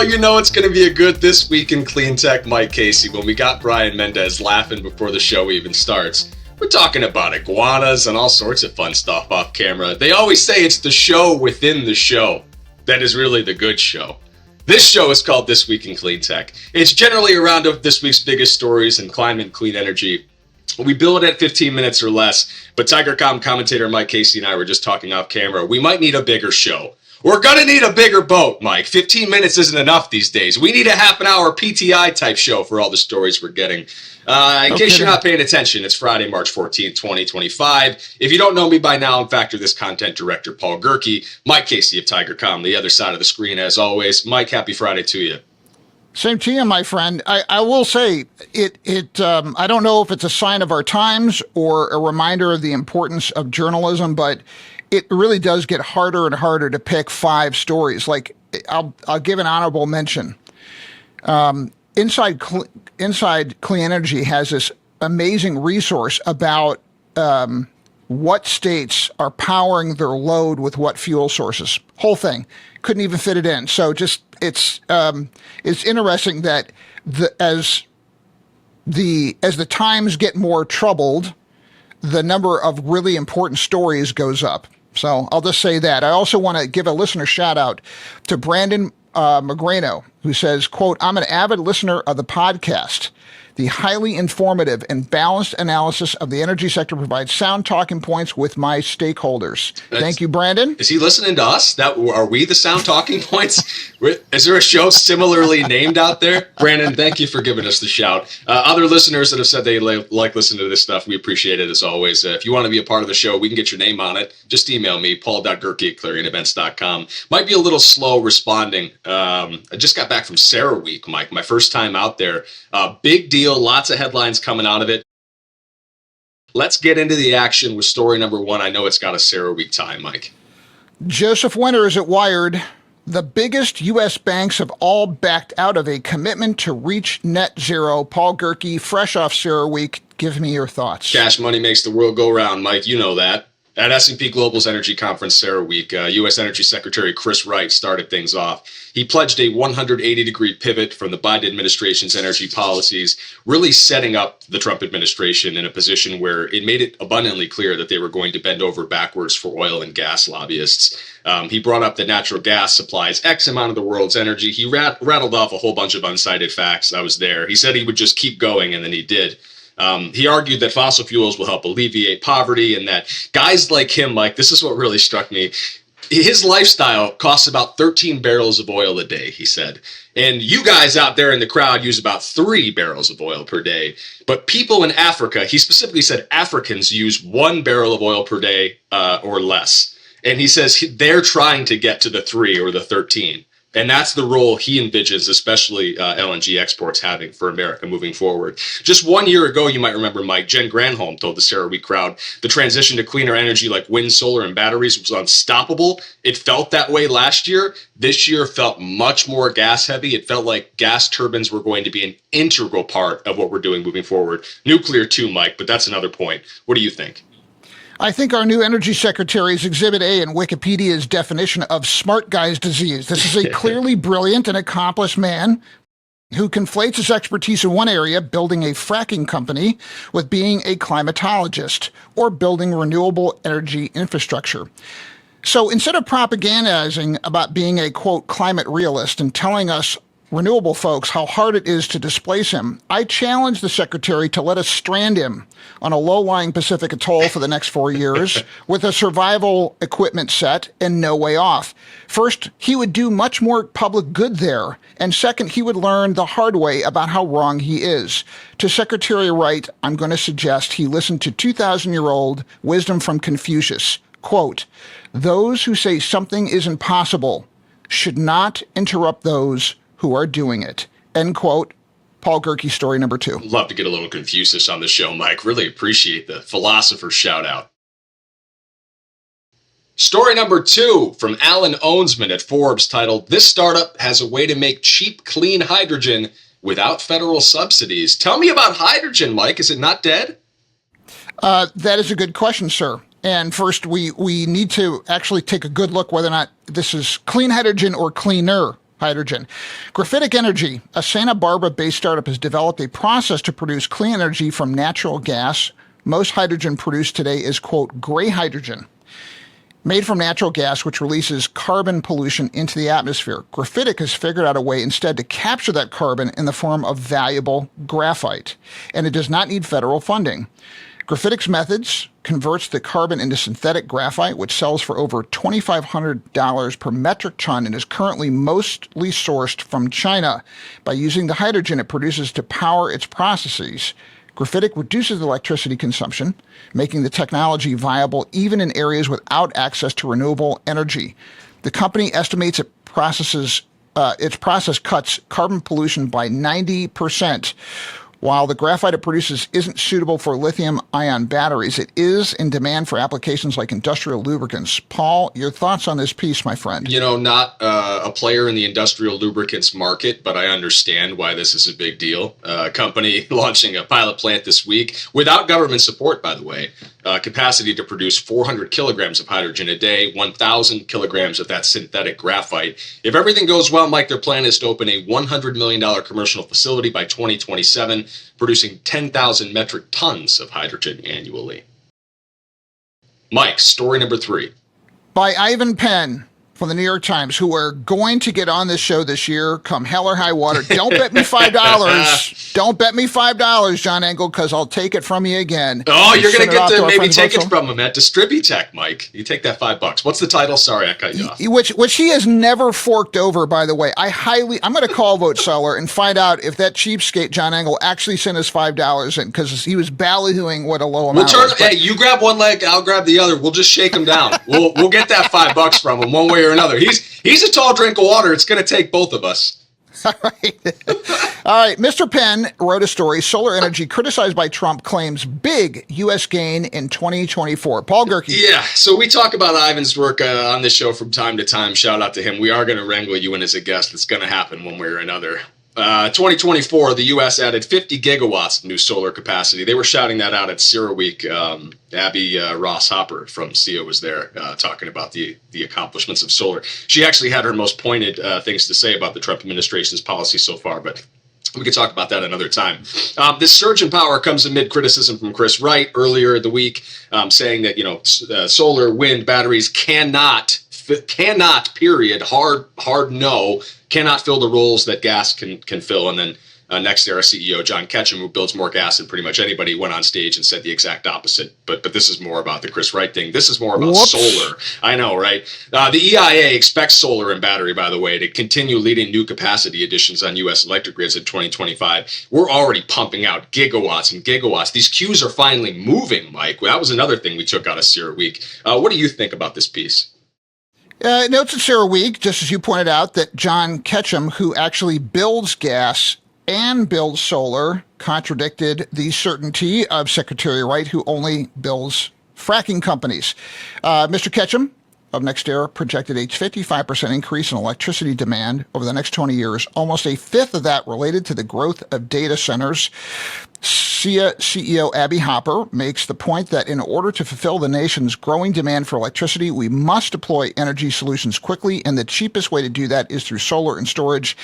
you know it's going to be a good This Week in Cleantech, Mike Casey. When we got Brian Mendez laughing before the show even starts, we're talking about iguanas and all sorts of fun stuff off camera. They always say it's the show within the show that is really the good show. This show is called This Week in Cleantech. It's generally a round of this week's biggest stories in climate and clean energy. We bill it at 15 minutes or less, but TigerCom commentator Mike Casey and I were just talking off camera. We might need a bigger show. We're going to need a bigger boat, Mike. 15 minutes isn't enough these days. We need a half an hour PTI type show for all the stories we're getting. In case you're not paying attention, it's Friday, March 14th, 2025. If you don't know me by now, I'm Factor This content director, Paul Gerke. Mike Casey of TigerCom, the other side of the screen as always. Mike, happy Friday to you. Same to you, my friend. I will say I don't know if it's a sign of our times or a reminder of the importance of journalism, but it really does get harder and harder to pick 5 stories. Like I'll give an honorable mention. Inside Clean Energy has this amazing resource about what states are powering their load with what fuel sources. Whole thing. Couldn't even fit it in. So just it's interesting that as the times get more troubled, the number of really important stories goes up. So I'll just say that. I also want to give a listener shout out to Brandon Magrano, who says, quote, "I'm an avid listener of the podcast. The highly informative and balanced analysis of the energy sector provides sound talking points with my stakeholders." Thank you, Brandon. Is he listening to us? Are we the sound talking points? Is there a show similarly named out there? Brandon, thank you for giving us the shout. Other listeners that have said they like listening to this stuff, we appreciate it as always. If you want to be a part of the show, we can get your name on it. Just email me, paul.gerke@clearingevents.com. Might be a little slow responding. I just got back from Sarah Week, Mike. My first time out there. Big deal. Lots of headlines coming out of it. Let's get into the action with story number 1. I know it's got a Sarah Week time, Mike. Joseph Winters at Wired. The biggest U.S. banks have all backed out of a commitment to reach net zero. Paul Gerke, fresh off Sarah Week. Give me your thoughts. Cash money makes the world go round, Mike. You know that. At S&P Global's Energy Conference Sarah Week, U.S. Energy Secretary Chris Wright started things off. He pledged a 180-degree pivot from the Biden administration's energy policies, really setting up the Trump administration in a position where it made it abundantly clear that they were going to bend over backwards for oil and gas lobbyists. He brought up that natural gas supplies X amount of the world's energy. He rattled off a whole bunch of uncited facts. I was there. He said he would just keep going, and then he did. He argued that fossil fuels will help alleviate poverty and that guys like him, Mike, this is what really struck me. His lifestyle costs about 13 barrels of oil a day, he said. And you guys out there in the crowd use about 3 barrels of oil per day. But people in Africa, he specifically said Africans use 1 barrel of oil per day or less. And he says they're trying to get to the 3 or the 13. And that's the role he envisions, especially LNG exports having for America moving forward. Just 1 year ago, you might remember, Mike, Jen Granholm told the Sarah Week crowd the transition to cleaner energy like wind, solar, and batteries was unstoppable. It felt that way last year. This year felt much more gas heavy. It felt like gas turbines were going to be an integral part of what we're doing moving forward. Nuclear too, Mike, but that's another point. What do you think? I think our new energy secretary's Exhibit A in Wikipedia's definition of smart guy's disease. This is a clearly brilliant and accomplished man who conflates his expertise in one area, building a fracking company, with being a climatologist or building renewable energy infrastructure. So instead of propagandizing about being a, quote, climate realist and telling us renewable folks how hard it is to displace him, I challenge the secretary to let us strand him on a low-lying Pacific atoll for the next 4 years with a survival equipment set and no way off. First, he would do much more public good there. And second, he would learn the hard way about how wrong he is. To Secretary Wright, I'm going to suggest he listen to 2,000-year-old wisdom from Confucius. Quote, "Those who say something is impossible should not interrupt those who are doing it." End quote. Paul Gerke, story number 2. Love to get a little Confucius on the show, Mike. Really appreciate the philosopher shout out. Story number 2 from Alan Owensman at Forbes, titled, "This startup has a way to make cheap, clean hydrogen without federal subsidies." Tell me about hydrogen, Mike. Is it not dead? That is a good question, sir. And first, we need to actually take a good look whether or not this is clean hydrogen or cleaner hydrogen. Graphitic Energy, a Santa Barbara-based startup, has developed a process to produce clean energy from natural gas. Most hydrogen produced today is, quote, gray hydrogen, made from natural gas, which releases carbon pollution into the atmosphere. Graphitic has figured out a way instead to capture that carbon in the form of valuable graphite, and it does not need federal funding. Graphitic's methods converts the carbon into synthetic graphite, which sells for over $2,500 per metric ton and is currently mostly sourced from China. By using the hydrogen it produces to power its processes, Graphitic reduces electricity consumption, making the technology viable even in areas without access to renewable energy. The company estimates its process cuts carbon pollution by 90%. While the graphite it produces isn't suitable for lithium-ion batteries, it is in demand for applications like industrial lubricants. Paul, your thoughts on this piece, my friend? Not a player in the industrial lubricants market, but I understand why this is a big deal. A company launching a pilot plant this week, without government support, by the way, capacity to produce 400 kilograms of hydrogen a day, 1,000 kilograms of that synthetic graphite. If everything goes well, Mike, their plan is to open a $100 million commercial facility by 2027, producing 10,000 metric tons of hydrogen annually. Mike, story number 3. By Ivan Penn from the New York Times, who are going to get on this show this year, come hell or high water. Don't bet me $5. Don't bet me $5, John Engel, because I'll take it from you again. Oh, you're going to get to maybe take it from him at Distributech, Mike. You take that $5. What's the title? Sorry, I cut you off. Which he has never forked over, by the way. I'm going to call Vote Seller and find out if that cheapskate John Engel actually sent us $5 in, because he was ballyhooing what a low amount was. Hey, you grab one leg, I'll grab the other. We'll just shake him down. We'll get that $5 from him one way or another. He's a tall drink of water. It's going to take both of us. All right. Mr. Penn wrote a story. Solar energy criticized by Trump claims big U.S. gain in 2024. Paul Gerke. Yeah. So we talk about Ivan's work on this show from time to time. Shout out to him. We are going to wrangle you in as a guest. It's going to happen one way or another. 2024, the U.S. added 50 gigawatts of new solar capacity. They were shouting that out at CERAWeek. Abby Ross Hopper from CEO was there talking about the accomplishments of solar. She actually had her most pointed things to say about the Trump administration's policy so far, but we could talk about that another time. This surge in power comes amid criticism from Chris Wright earlier in the week, saying that solar, wind, batteries cannot, period, hard no, cannot fill the roles that gas can fill. And then NextEra CEO John Ketchum, who builds more gas than pretty much anybody, went on stage and said the exact opposite. But this is more about the Chris Wright thing. This is more about solar. I know, right? The EIA expects solar and battery, by the way, to continue leading new capacity additions on U.S. electric grids in 2025. We're already pumping out gigawatts and gigawatts. These queues are finally moving, Mike. That was another thing we took out of CERAWeek. What do you think about this piece? Notes at CERAWeek, just as you pointed out, that John Ketchum, who actually builds gas and builds solar, contradicted the certainty of Secretary Wright, who only builds fracking companies. Mr. Ketchum of NextEra projected a 55% increase in electricity demand over the next 20 years, almost a fifth of that related to the growth of data centers. SEIA CEO Abby Hopper makes the point that in order to fulfill the nation's growing demand for electricity, we must deploy energy solutions quickly, and the cheapest way to do that is through solar and storage.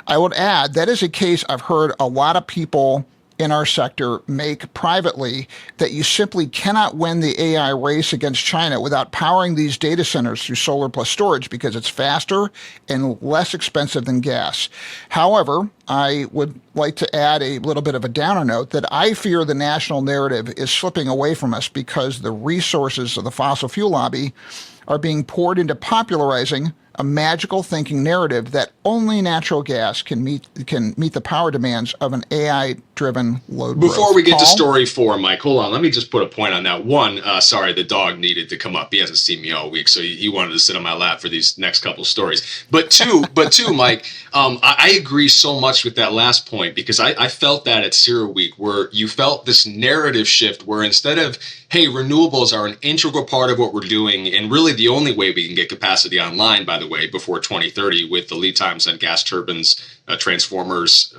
I would add that is a case I've heard a lot of people in our sector make privately, that you simply cannot win the AI race against China without powering these data centers through solar plus storage, because it's faster and less expensive than gas. However, I would like to add a little bit of a downer note that I fear the national narrative is slipping away from us because the resources of the fossil fuel lobby are being poured into popularizing a magical thinking narrative that only natural gas can meet the power demands of an AI-driven load growth. Before we get Paul? to story 4, Mike, hold on. Let me just put a point on that. One, sorry, the dog needed to come up. He hasn't seen me all week, so he wanted to sit on my lap for these next couple stories. But two, Mike, I agree so much with that last point, because I felt that at CERAWeek, where you felt this narrative shift where instead of, hey, renewables are an integral part of what we're doing, and really the only way we can get capacity online, by the way, before 2030, with the lead times on gas turbines, transformers,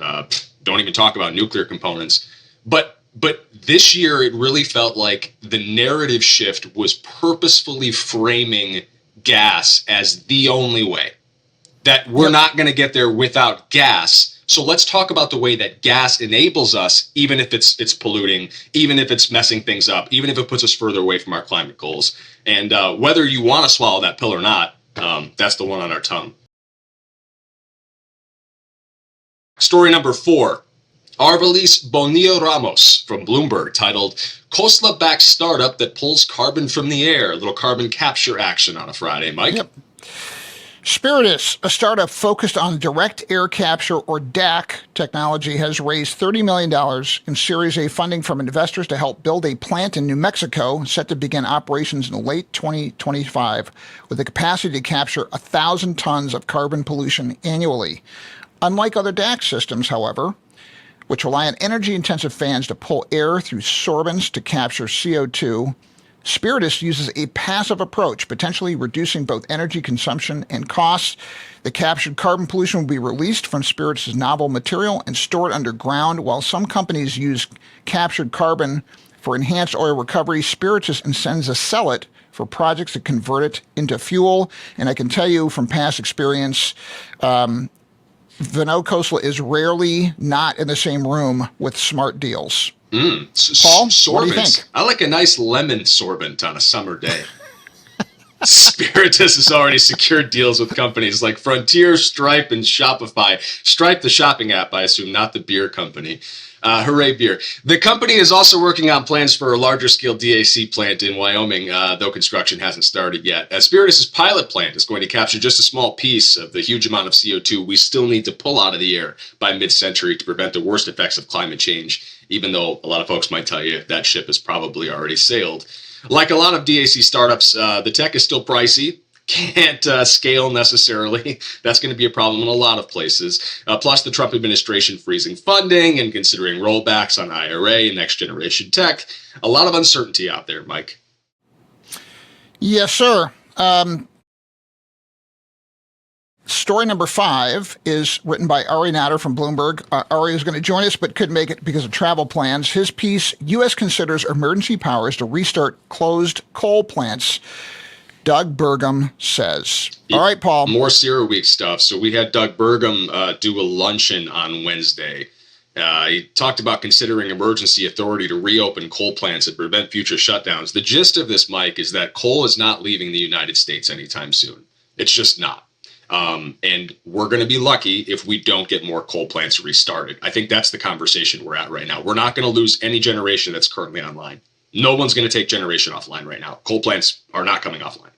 don't even talk about nuclear components. But this year, it really felt like the narrative shift was purposefully framing gas as the only way. that we're not going to get there without gas. So let's talk about the way that gas enables us, even if it's polluting, even if it's messing things up, even if it puts us further away from our climate goals. And whether you want to swallow that pill or not, that's the one on our tongue. Story number 4. Arvelis Bonillo Ramos from Bloomberg, titled Kosla-backed startup that pulls carbon from the air. A little carbon capture action on a Friday, Mike. Yep. Spiritus, a startup focused on direct air capture, or DAC technology, has raised $30 million in Series A funding from investors to help build a plant in New Mexico set to begin operations in late 2025 with the capacity to capture 1,000 tons of carbon pollution annually. Unlike other DAC systems, however, which rely on energy-intensive fans to pull air through sorbents to capture CO2, Spiritus uses a passive approach, potentially reducing both energy consumption and costs. The captured carbon pollution will be released from Spiritus' novel material and stored underground. While some companies use captured carbon for enhanced oil recovery, Spiritus intends to sell it for projects to convert it into fuel. And I can tell you from past experience, Vinod Khosla is rarely not in the same room with smart deals. Paul, what do you think? I like a nice lemon sorbent on a summer day. Spiritus has already secured deals with companies like Frontier, Stripe, and Shopify. Stripe, the shopping app, I assume, not the beer company. Hooray beer. The company is also working on plans for a larger scale DAC plant in Wyoming, though construction hasn't started yet. Spiritus' pilot plant is going to capture just a small piece of the huge amount of CO2 we still need to pull out of the air by mid-century to prevent the worst effects of climate change, even though a lot of folks might tell you that ship has probably already sailed. Like a lot of DAC startups, the tech is still pricey. Can't scale necessarily. That's going to be a problem in a lot of places. Plus the Trump administration freezing funding and considering rollbacks on IRA and next generation tech. A lot of uncertainty out there, Mike. Yes, sir. Story number 5 is written by Ari Natter from Bloomberg. Ari is going to join us, but couldn't make it because of travel plans. His piece, U.S. considers emergency powers to restart closed coal plants. Doug Burgum says. All right, Paul. More CERAWeek stuff. So we had Doug Burgum do a luncheon on Wednesday. He talked about considering emergency authority to reopen coal plants and prevent future shutdowns. The gist of this, Mike, is that coal is not leaving the United States anytime soon. It's just not. And we're going to be lucky if we don't get more coal plants restarted. I think that's the conversation we're at right now. We're not going to lose any generation that's currently online. No one's going to take generation offline right now. Coal plants are not coming offline.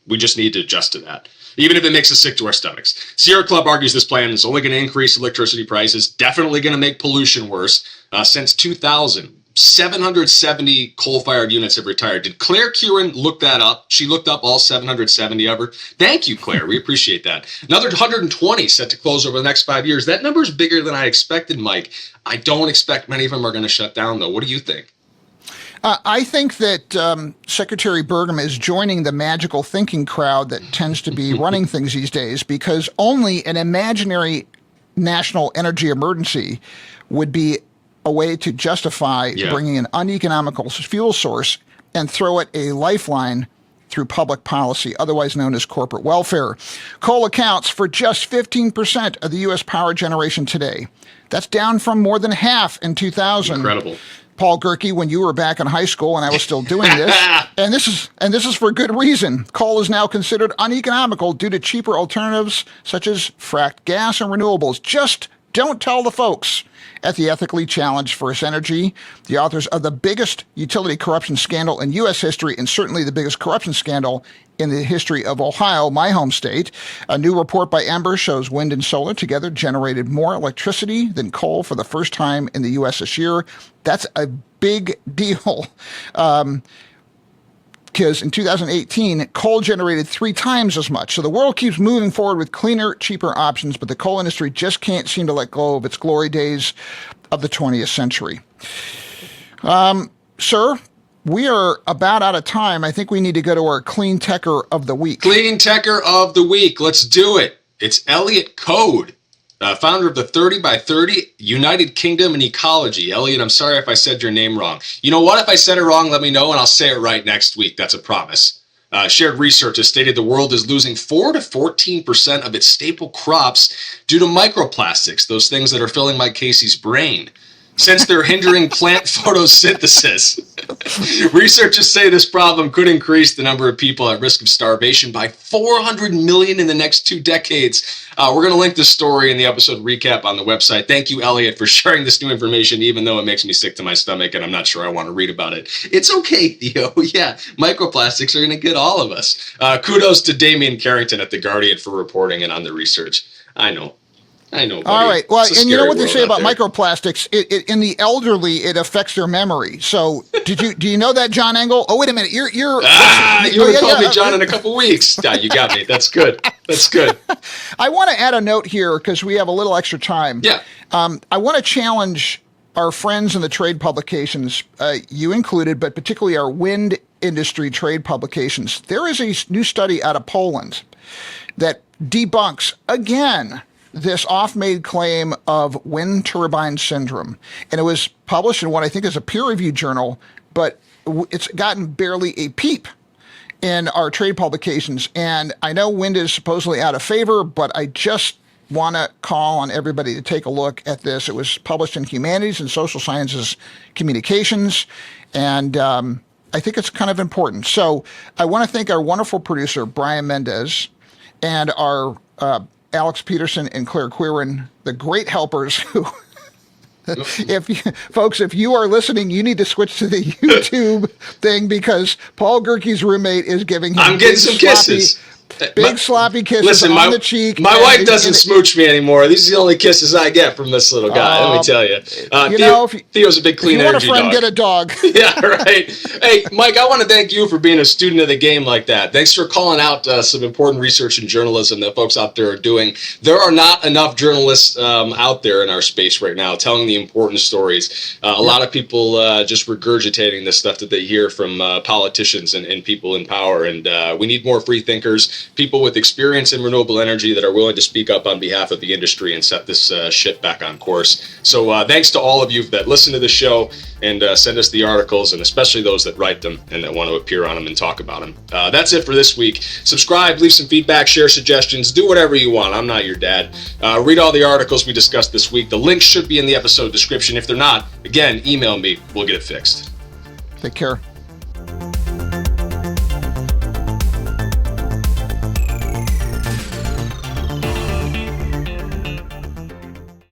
We just need to adjust to that, even if it makes us sick to our stomachs. Sierra Club argues this plan is only going to increase electricity prices, definitely going to make pollution worse. Since 2000, 770 coal-fired units have retired. Did Claire Kieran look that up? She looked up all 770 ever. Thank you, Claire. We appreciate that. Another 120 set to close over the next 5 years. That number is bigger than I expected, Mike. I don't expect many of them are going to shut down, though. What do you think? I think that Secretary Burgum is joining the magical thinking crowd that tends to be running things these days, because only an imaginary national energy emergency would be a way to justify bringing an uneconomical fuel source and throw it a lifeline through public policy, otherwise known as corporate welfare. Coal accounts for just 15% of the U.S. power generation today. That's down from more than half in 2000. Incredible. Paul Gerke, when you were back in high school and I was still doing this, and this is for good reason. Coal is now considered uneconomical due to cheaper alternatives such as fracked gas and renewables. Just don't tell the folks at the Ethically Challenged First Energy, the authors of the biggest utility corruption scandal in U.S. history and certainly the biggest corruption scandal in the history of Ohio, my home state. A new report by Ember shows wind and solar together generated more electricity than coal for the first time in the U.S. this year. That's a big deal. Because in 2018, coal generated 3 times as much. So the world keeps moving forward with cleaner, cheaper options, but the coal industry just can't seem to let go of its glory days of the 20th century. Sir, we are about out of time. I think we need to go to our Cleantecher of the Week. Cleantecher of the Week. Let's do it. It's Elliot Coad, founder of the 30 by 30 United Kingdom and Ecologi. Elliot, I'm sorry if I said your name wrong. You know what? If I said it wrong, let me know and I'll say it right next week. That's a promise. Shared research has stated the world is losing 4 to 14% of its staple crops due to microplastics, those things that are filling Mike Casey's brain, since they're hindering plant photosynthesis. Researchers say this problem could increase the number of people at risk of starvation by 400 million in the next 2 decades. We're going to link this story in the episode recap on the website. Thank you, Elliot, for sharing this new information, even though it makes me sick to my stomach and I'm not sure I want to read about it. It's okay, Theo. Yeah, microplastics are going to get all of us. Kudos to Damian Carrington at The Guardian for reporting and on the research. I know. Buddy. All right. Well, and you know what they say about there. microplastics? In the elderly, it affects their memory. So, do you know that, John Engel? Oh, wait a minute. You're. You haven't called me John in a couple weeks. Yeah, you got me. That's good. That's good. I want to add a note here because we have a little extra time. Yeah. I want to challenge our friends in the trade publications, you included, but particularly our wind industry trade publications. There is a new study out of Poland that debunks again this oft-made claim of wind turbine syndrome. And it was published in what I think is a peer-reviewed journal, but it's gotten barely a peep in our trade publications. And I know wind is supposedly out of favor, but I just want to call on everybody to take a look at this. It was published in Humanities and Social Sciences Communications, and I think it's kind of important. So I want to thank our wonderful producer, Brian Mendez, and our Alex Peterson and Claire Quirin, the great helpers who, if you are listening, you need to switch to the YouTube thing because Paul Gerke's roommate is giving him I'm getting some kisses. Sloppy kisses on the cheek. My wife doesn't smooch me anymore. These are the only kisses I get from this little guy. Let me tell you. Theo's a big clean energy dog. If you want a friend, get a dog. Yeah, right. Hey, Mike, I want to thank you for being a student of the game like that. Thanks for calling out some important research in journalism that folks out there are doing. There are not enough journalists out there in our space right now telling the important stories. A lot of people just regurgitating the stuff that they hear from politicians and people in power. And we need more free thinkers. People with experience in renewable energy that are willing to speak up on behalf of the industry and set this shit back on course. So thanks to all of you that listen to the show and send us the articles, and especially those that write them and that want to appear on them and talk about them. That's it for this week. Subscribe, leave some feedback, share suggestions, do whatever you want. I'm not your dad. Read all the articles we discussed this week. The links should be in the episode description. If they're not, again, email me. We'll get it fixed. Take care.